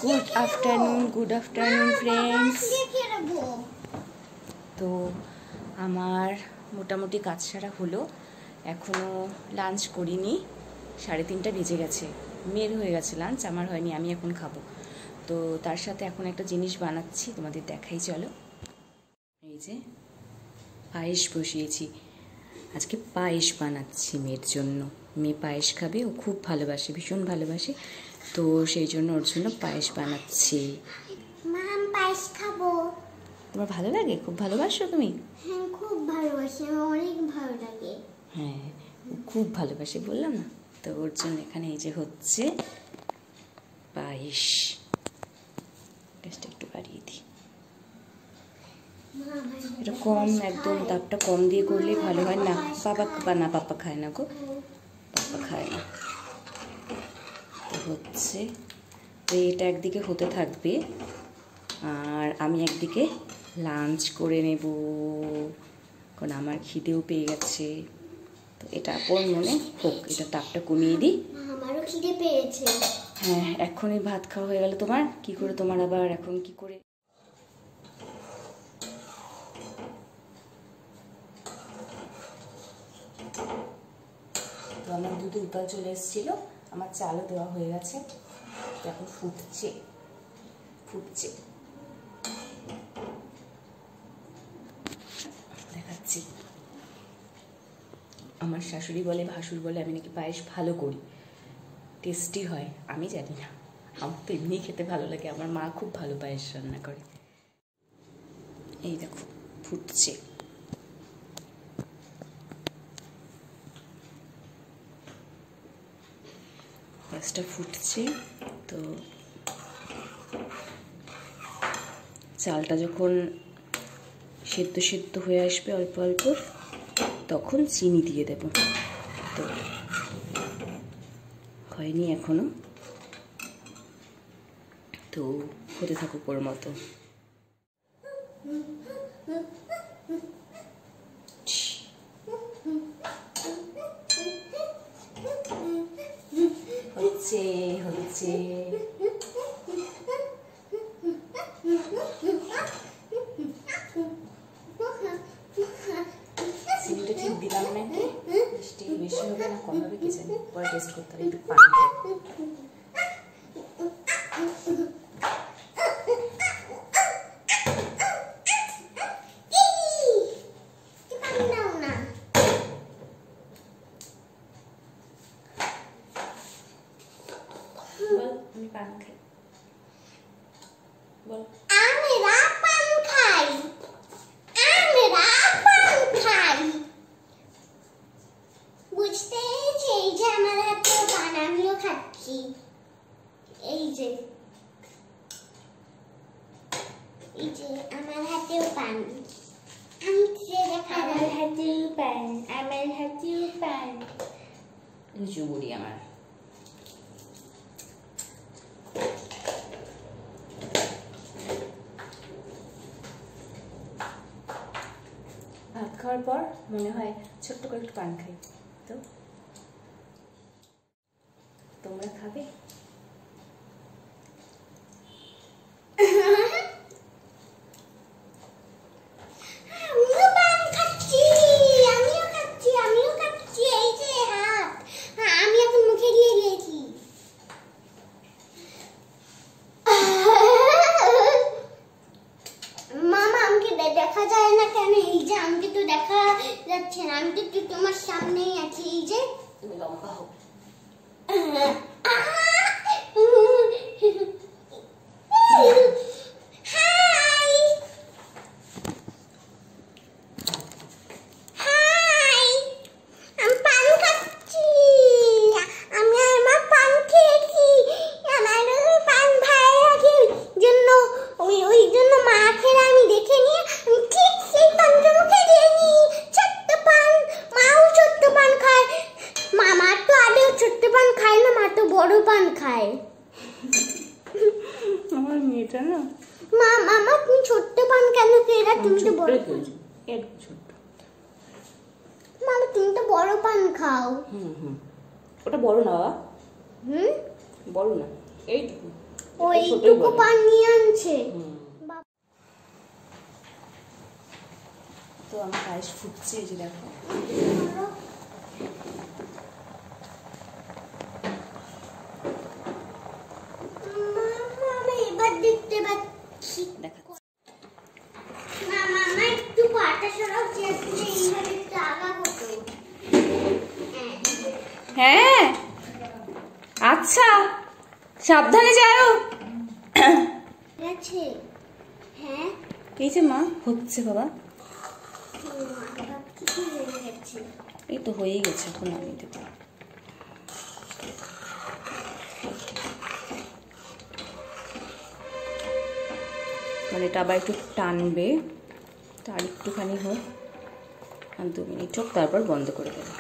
Good afternoon friends. তো আমার মোটামুটি কাজ সারা হলো, এখনও লাঞ্চ করিনি, 3:30 বেজে গেছে। মেয়ের হয়ে গেছে লাঞ্চ, আমার হয়নি, আমি এখন খাবো। তো তার সাথে এখন একটা জিনিস বানাচ্ছি, তোমাদের দেখাই চলো। এই যে পায়েস বসিয়েছি, আজকে পায়েস বানাচ্ছি মেয়ের জন্য। মেয়ে পায়েস খাবে, ও খুব ভালোবাসে, ভীষণ ভালোবাসে, তো সেই জন্য ওর জন্য পায়েস বানাচ্ছি। মাম পায়েস খাবো। তোমার ভালো লাগে? খুব ভালোবাসো তুমি? হ্যাঁ খুব ভালোবাসি, আমার অনেক ভালো লাগে। হ্যাঁ ও খুব ভালোবাসে, বললাম না। তো ওর জন্য এখানে এই যে হচ্ছে পায়েস। গ্যাসটা একটু বাড়িয়ে দিই, এটা কম, একদম তাপটা কম দিয়ে করলে ভালো হয় না। পাপা খায় না গো, পাপা খায় না। তো হচ্ছে, তো এটা একদিকে হতে থাকবে আর আমি একদিকে লাঞ্চ করে নেব, কারণ আমার খিদেও পেয়ে গেছে। তো এটা আপন মনে হোক, এটা তাপটা কমিয়ে দিই। আমারও খিদে পেয়েছে। হ্যাঁ এখনই ভাত খাওয়া হয়ে গেল তোমার, কি করে তোমার আবার এখন কি করে? তো আমার দুধে উতাল চলে এসেছিল, আমার চালও দেওয়া হয়ে গেছে, এখন ফুটছে। দেখাচ্ছি। আমার শাশুড়ি বলে, ভাসুর বলে আমি নাকি পায়েস ভালো করি, টেস্টি হয়। আমি জানি না, আমার তো এমনিই খেতে ভালো লাগে। আমার মা খুব ভালো পায়েস রান্না করে। এই দেখো ফুটছে। পায়েসটা ফুটছে, তো চালটা যখন সেদ্ধ হয়ে আসবে অল্প অল্প, তখন চিনি দিয়ে দেব। তো হয়নি এখনো, তো হতে থাকুক ওর মতো। হচ্ছে চিনিটা ঠিক দিলাম না, মিষ্টি বেশি হবে না কম হবে কি জানি, পরে টেস্ট করতে হবে। একটু পানি বল, আমি পান খাই, বল। আমরা পান খাই। বুঝতে পেরেছি, এই যে আমার হাতে পান, আমিও খাচ্ছি। এই যে আমার হাতেও পান, আমি দেখা আমার হাতেও পান। লিচু বুড়ি আমার। ভাত খাওয়ার পর মনে হয় ছোট্ট করে একটু পান খাই। তো তোমরা খাবে? এই যে হাত, আমি এখন মুখে দিয়ে দিয়েছি। মামা আমাকে দেখা যায় না কেন? এই যে আমাকে তো দেখা যাচ্ছে না, আমি তো তোমার সামনেই আছি। এই যে তুমি লম্বা হও। বড় পান খায় আমার মেয়েটা না। মামা তুমি ছোট্ট পান কেন খেয়ে? তুমি তো বড়, ছোট্ট। মামা তুমি তো বড় পান খাও। ওটা বড় না বাবা, বড় না, এইটুকু। ওইটুকু পানি আনছে। তো আমার পায়েস ফুটছে, এই যে দেখো। আমি এবার দেখতে পাচ্ছি। মামা একটু পাটা সরাও, এইভাবে একটু আগা করতো। হ্যাঁ আচ্ছা, সাবধানে যাও। গেছে। হ্যাঁ এই যে মা হচ্ছে বাবা, এই তো হয়েই গেছে, এখন আমি দেবো। এটা আবার একটু টানবে, তার একটুখানি হোক, আর 2 মিনিট হোক, তারপর বন্ধ করে দেবে।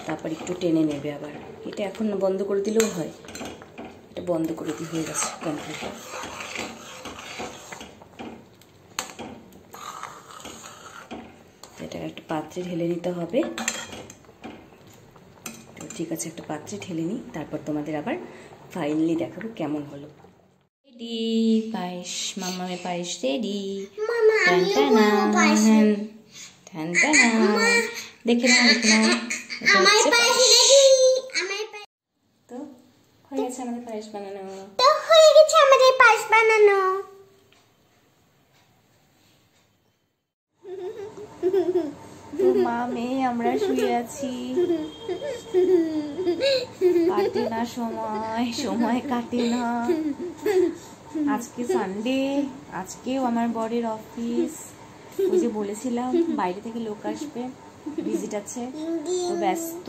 তারপর একটু টেনে নেবে আবার। এটা এখন বন্ধ করে দিলেও হয়, এটা বন্ধ করে দিয়ে হয়ে গেছে কমপ্লিট। এটা একটা পাত্রে ঢেলে নিতে হবে। তো ঠিক আছে, একটা পাত্রে ঢেলে নিই, তারপর তোমাদের আবার ফাইনালি দেখাবো কেমন হলো। রেডি পায়েস, মামামের পায়েস রেডি। দেখে নাও, দেখে নাও। তো হয়ে গেছে আমাদের পায়েস বানানো। তো মা মেয়ে আমরা শুয়ে আছি, কাটে না সময়, সময় কাটে না। আজকে সানডে, আজকেও আমার বরের অফিস। ওই যে বলেছিলাম বাইরে থেকে লোক আসবে, ভিজিট আছে, তো ব্যস্ত।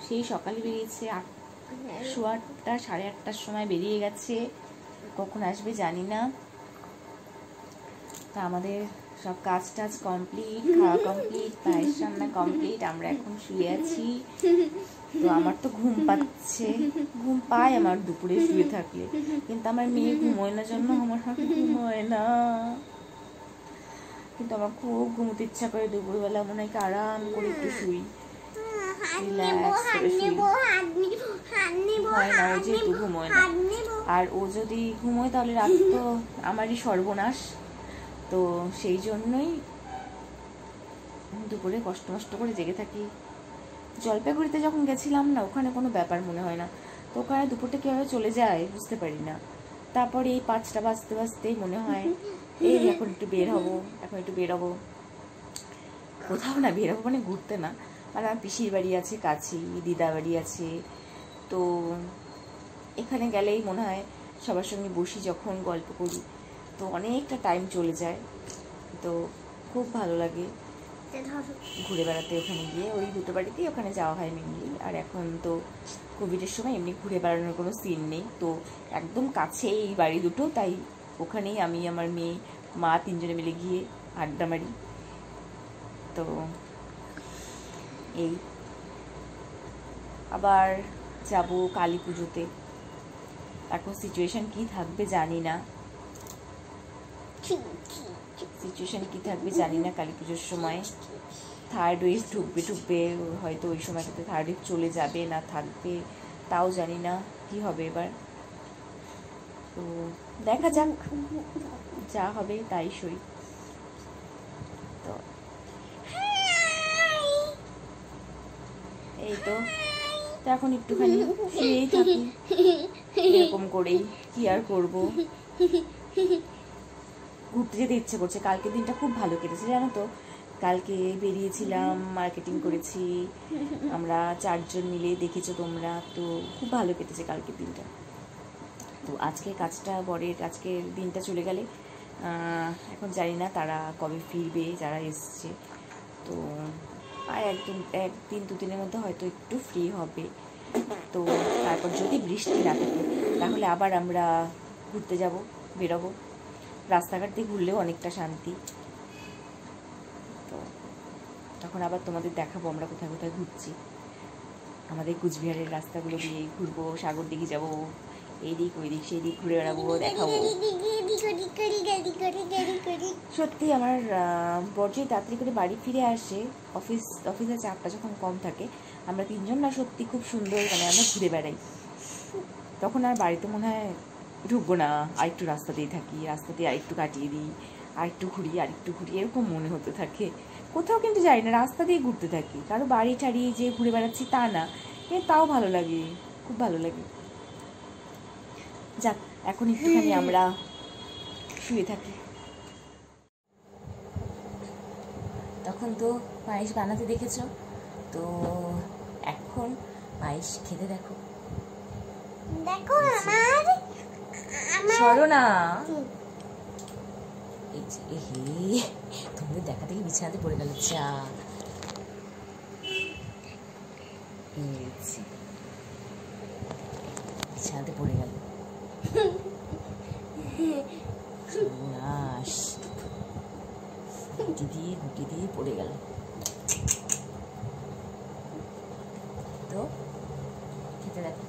সেই সকালে বেরিয়েছে, 8:30 8:30টার সময় বেরিয়ে গেছে, কখন আসবে জানি না। তা আমাদের সব কাজ টাজ কমপ্লিট, খাওয়া কমপ্লিট, পায়েস রান্না কমপ্লিট, আমরা এখন শুয়ে আছি। তো আমার তো ঘুম পাচ্ছে, ঘুম পায় আমার দুপুরে শুয়ে থাকলে, কিন্তু আমার মেয়ে ঘুমোয় না জন্য আমার ঘুম হয় না। কিন্তু আমার খুব ঘুমোতে ইচ্ছা করে দুপুরবেলা, মনে হয় আরাম করে একটু শুই, রিল্যাক্স করে শুই। হয় না, ও যেহেতু ঘুমোয় না, আর ও যদি ঘুমোয় তাহলে রাত তো আমারই সর্বনাশ। তো সেই জন্যই দুপুরে কষ্ট মষ্ট করে জেগে থাকি। জলপাইগুড়িতে যখন গেছিলাম না, ওখানে কোনো ব্যাপার মনে হয় না, তো ওখানে দুপুরটা কীভাবে চলে যায় বুঝতে পারি না। তারপরে এই 5টা বাজতে বাজতেই মনে হয় এই এখন একটু বের হবো, এখন একটু বেরোবো, কোথাও না বেরোবো মানে ঘুরতে না, মানে আমার পিসির বাড়ি আছে কাছেই, দিদা বাড়ি আছে, তো এখানে গেলেই মনে হয় সবার সঙ্গে বসি, যখন গল্প করি, তো অনেকটা টাইম চলে যায়, তো খুব ভালো লাগে ঘুরে বেড়াতে। ওখানে গিয়ে ওই দুটো বাড়িতেই ওখানে যাওয়া হয় মেনলি। আর এখন তো কোভিডের সময় এমনি ঘুরে বেড়ানোর কোনো সিন নেই, তো একদম কাছে এই বাড়ি দুটো, তাই ওখানেই আমি, আমার মেয়ে, মা 3জনে মিলে গিয়ে আড্ডা মারি। তো এই আবার যাব কালী পুজোতে, এখন সিচুয়েশন কি থাকবে জানি না, কালী পুজোর সময় থার্ড ওয়েভ ঢুকবে, হয়তো ওই সময়টাতে থার্ড ওয়েভ চলে যাবে না থাকবে তাও জানি না, কি হবে এবার। তো দেখা যাক, যা হবে তাই সই। তো এই তো এখন একটুখানি শুয়েই থাকি, এরকম করেই, কি আর করবো। ঘুরতে যেতে ইচ্ছে করছে, কালকের দিনটা খুব ভালো কেটেছে জানো তো। কালকে বেরিয়েছিলাম, মার্কেটিং করেছি আমরা 4জন মিলে, দেখেছো তোমরা, তো খুব ভালো কেটেছে কালকের দিনটা। তো আজকে কাজটা, বরের আজকের দিনটা চলে গেলে এখন জানি না তারা কবে ফিরবে যারা এসছে, তো আর একদিন 2 দিনের মধ্যে হয়তো একটু ফ্রি হবে। তো তারপর যদি বৃষ্টি না থাকে তাহলে আবার আমরা ঘুরতে যাব, বেরোবো। রাস্তাঘাট দিয়ে ঘুরলেও অনেকটা শান্তি, তো তখন আবার তোমাদের দেখাবো আমরা কোথায় কোথায় ঘুরছি। আমাদের কুচবিহারের রাস্তাগুলো দিয়ে ঘুরবো, সাগর দিকে যাবো, এইদিক ওইদিক সেইদিক ঘুরে বেড়াবো, দেখাবো। সত্যি আমার বর যদি তাড়াতাড়ি করে বাড়ি ফিরে আসে, অফিসে চাপটা যখন কম থাকে, আমরা 3জন না সত্যি খুব সুন্দর, মানে আমরা ঘুরে বেড়াই, তখন আর বাড়িতে মনে হয় ঢুকবো না, আরেকটু রাস্তা দিয়ে থাকি, রাস্তা দিয়ে আরেকটু কাটিয়ে দিই, আরেকটু ঘুরি, আরেকটু ঘুরি, এরকম মনে হতে থাকে। কোথাও কিন্তু যাই না, রাস্তা দিয়ে ঘুরতে থাকি, কারো বাড়ি টাড়ি যে ঘুরে বেড়াচ্ছি তা না, তাও ভালো লাগে, খুব ভালো লাগে। যাক, এখন একটুখানি আমরা শুয়ে থাকি। তখন তো পায়েস বানাতে দেখেছ, তো এখন পায়েস খেতে দেখো। দেখো আমার সরো না, এই যে তোমাদের দেখা দেখি বিছানাতে পড়ে গেল চা। বিছানাতে পড়ে গেল, গুটি দিয়ে পড়ে গেল। তো খেতে দেখো,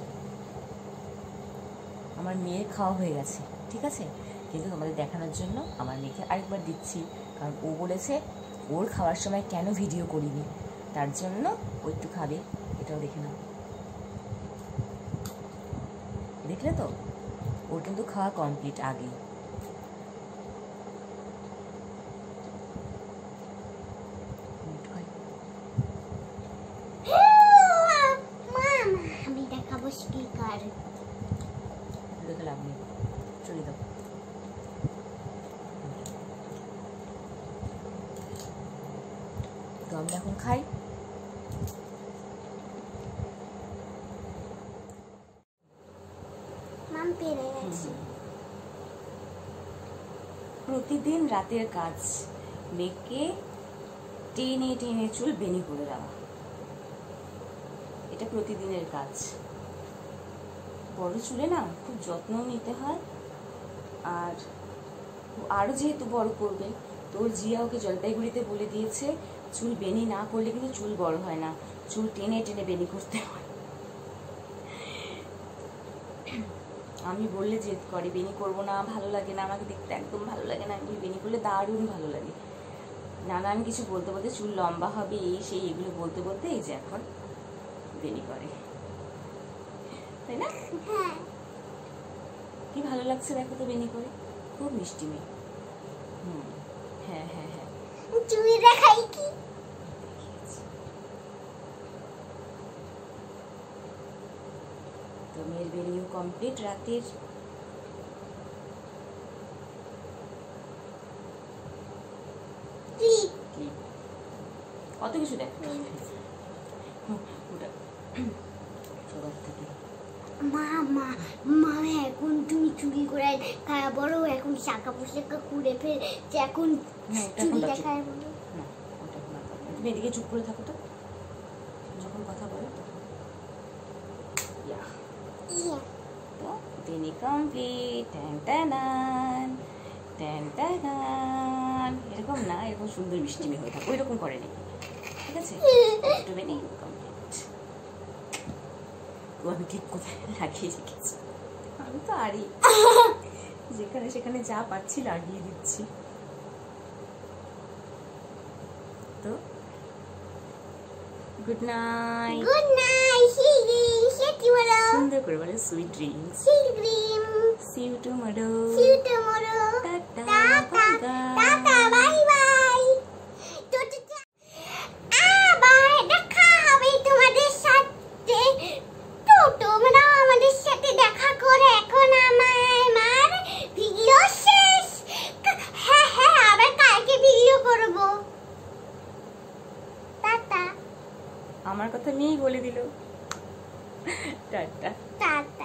আমার মেয়ের খাওয়া হয়ে গেছে, ঠিক আছে, কিন্তু তোমাদের দেখানোর জন্য আমার মেয়েকে আরেকবার দিচ্ছি, কারণ ও বলেছে ওর খাওয়ার সময় কেন ভিডিও করিনি, তার জন্য ও একটু খাবে। এটাও দেখে নাও, দেখলে তো ওর কিন্তু খাওয়া কমপ্লিট আগে। আমি দেখাবো স্পিকার, দেখে লাভ নেই, চলে দাও। তো আমরা এখন খাই। মাম পেরে গেছি। প্রতিদিন রাতের কাজ, মেয়েকে টেনে টেনে চুল বেনি করে দেওয়া, এটা প্রতিদিনের কাজ। বড় চুলে না খুব যত্ন নিতে হয়, আর আরো যেহেতু বড় করবে, তোর জিয়া ওকে জলপাইগুড়িতে বলে দিয়েছে চুল বেনি না করলে কিন্তু চুল বড় হয় না, চুল টেনে টেনে বেনি করতে হয়। আমি বললে জেদ করে, বেনি করবো না, ভালো লাগে না, আমাকে দেখতে একদম ভালো লাগে না। আমি বেনি করলে দারুণ ভালো লাগে। নানান কিছু বলতে বলতে চুল লম্বা হবে, এই সেই এগুলো বলতে বলতে এই যে এখন বেনি করে, তাই না? হ্যাঁ, কি ভালো লাগছে দেখো তো বেনি করে, খুব মিষ্টি মেয়ে। হ্যাঁ হ্যাঁ হ্যাঁ, চুড়ি দেখাই কি? তো মেয়ের বেনিও কমপ্লিট রাতের। কত কিছু দেখ মা এখন তুমি চুরি করে খাওয়া বড়, এখন শাখা পোশাকা কুড়ে ফের এখন চুরি দেখায় বলো। মেয়েদিকে চুপ করে থাকো তো, যখন কথা বলো। তো বেনি কমপ্লিট, ট্যান ট্যানান ট্যান ট্যানান, এরকম না, এরকম সুন্দর মিষ্টি মেয়ে হয়ে থাকো, ওইরকম করে নাকি, ঠিক আছে? একটু বেনি কমপ্লিট। আমি ঠিক কোথায় লাগিয়ে রেখেছি, আমি তো আরই যেখানে সেখানে যা পাচ্ছি লাগিয়ে দিচ্ছি। তো গুড নাইট, গুড নাইট, কি বলো? সুন্দর করে বলো, sweet dreams, see you tomorrow, tata, bye bye. আবার দেখা হবে তোমাদের সাথে, তো তোমরা আমাদের সাথে দেখা করে। এখন আমার ভিডিও শেষ। হ্যাঁ হ্যাঁ, আবার কালকে ভিডিও করব। টাটা। আমার কথা মেয়েই বলে দিল, টাটা। টাটা।